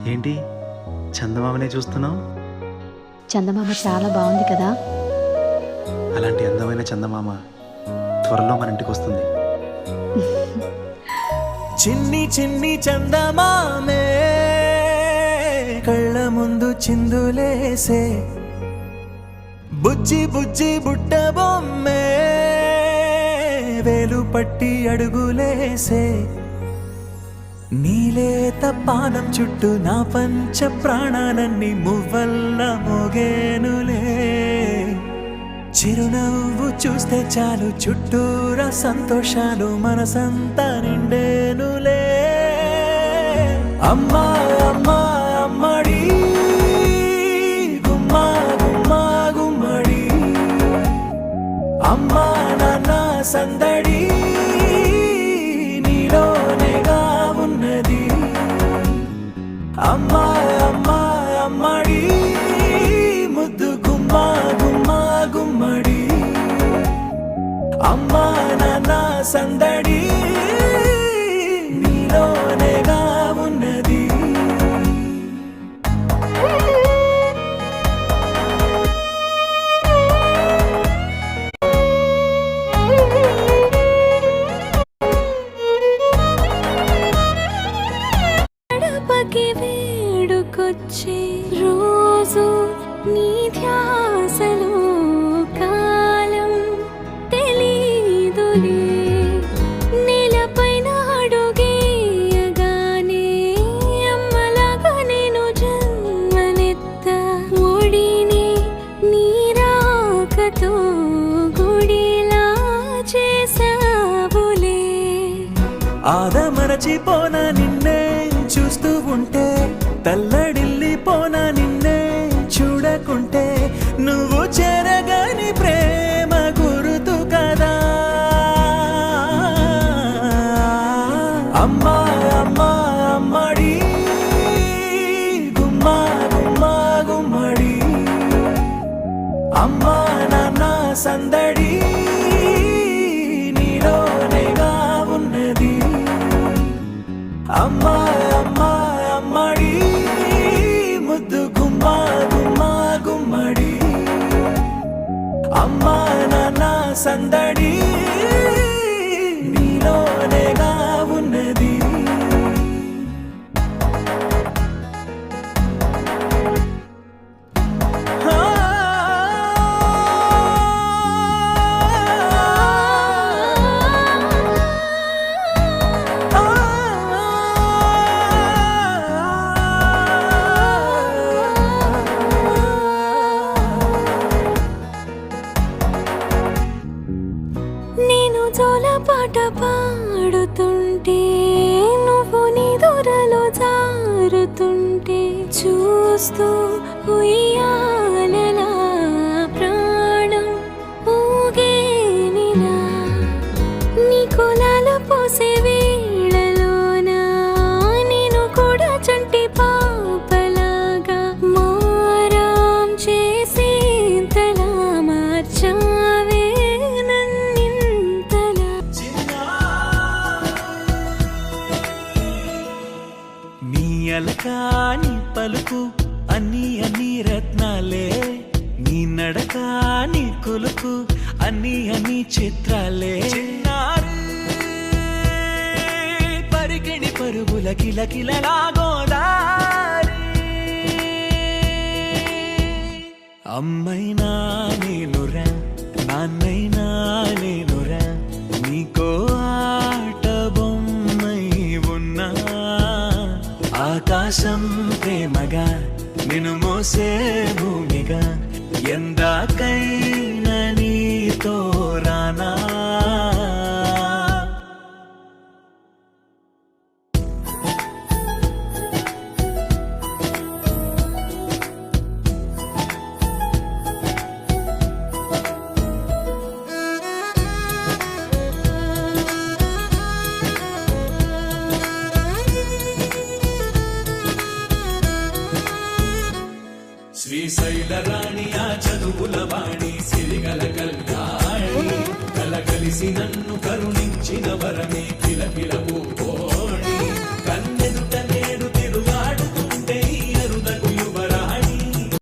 ఏంటి చందమామనే చూస్తున్నావు? చందమామ చాలా బాగుంది కదా. అలాంటి అందమైన చందమామ త్వరలో మన ఇంటికి వస్తుంది. చిన్ని చిన్ని చందమామే కళ్ళ ముందు చిందులేసే, బుజ్జి బుజ్జి బుట్ట బొమ్మే వేలు పట్టి అడుగులేసే, నీలేత పానం చుట్టూ నా పంచ ప్రాణాలన్నీ మువ్వల్ల మోగేనులే. చిరునవ్వు చూస్తే చాలు చుట్టూరా సంతోషాలు మనసంతా నిండేనులే. అమ్మా అమ్మా అమ్మడి గుమ్మా గుమ్మా గుమ్మడి, అమ్మా నాన్న సందడి నీలోనేగా ఉన్నది. అమ్మా అమ్మా అమ్మడి ముద్దు గుమ్మా గుమ్మా గుమ్మడి, అమ్మా నాన్న సందడి నీలోనేగా ఉన్నది. గడపకి వేడుకొచ్చే రోజు నీ ధ్యాసలో కాలం తెలీదులే. నేలపైన అడుగేయగానే అమ్మలాగా నేను జన్మనెత్త, ఒడిని నీ రాకతో గుడిలా చేసావులే. ఆదమరచిపోనా నిన్నే చూస్తూ ఉంటే, తల్లడిల్లిపోనా నిన్నే చూడకుంటే, నువ్వు చెరగని ప్రేమ గురుతు కదా. అమ్మా అమ్మా అమ్మడి గుమ్మా గుమ్మా గుమ్మడి, అమ్మా నాన్న సందడి నీలోనేగా ఉన్నది. అమ్మా అమ్మా అమ్మడి ముద్దు గుమ్మా గుమ్మా గుమ్మడి, అమ్మా నాన్న సందడి నీలోనేగా ఉన్నది. నేను జోలపాట పాడుతుంటే, నువ్వు నీ దూరలో జారుతుంటే, చూస్తూ ఉయ్యాలలా ప్రాణం ఊగేనిలా. నీ కులాల పోసే వేళలోన నేను కూడా చంటి పాపలాగా మారాం చేసేంతలా మార్చావే నన్నింతలా. నీ అలకా నీ పలుకు అన్ని అన్ని రత్నాలే, నీ నడక నీ కొలుకు అన్ని అన్ని చిత్రాలే. చిన్నారి పరికిణి పరుగుల కిలకిలలాగోదారి, అమ్మైనా నేనురా నాన్నైనా నేనురా, నీకో ఆట బొమ్మై ఉన్నా. ఆకాశం ప్రేమగా నిన్ను మోసే భూమిగా, ఎందాకైనా నీతో రానా. శ్రీశైల రాణి ఆ చదువుల వాణి, సిరిగల కళ్యాణి కలగలిసి నన్ను కరుణ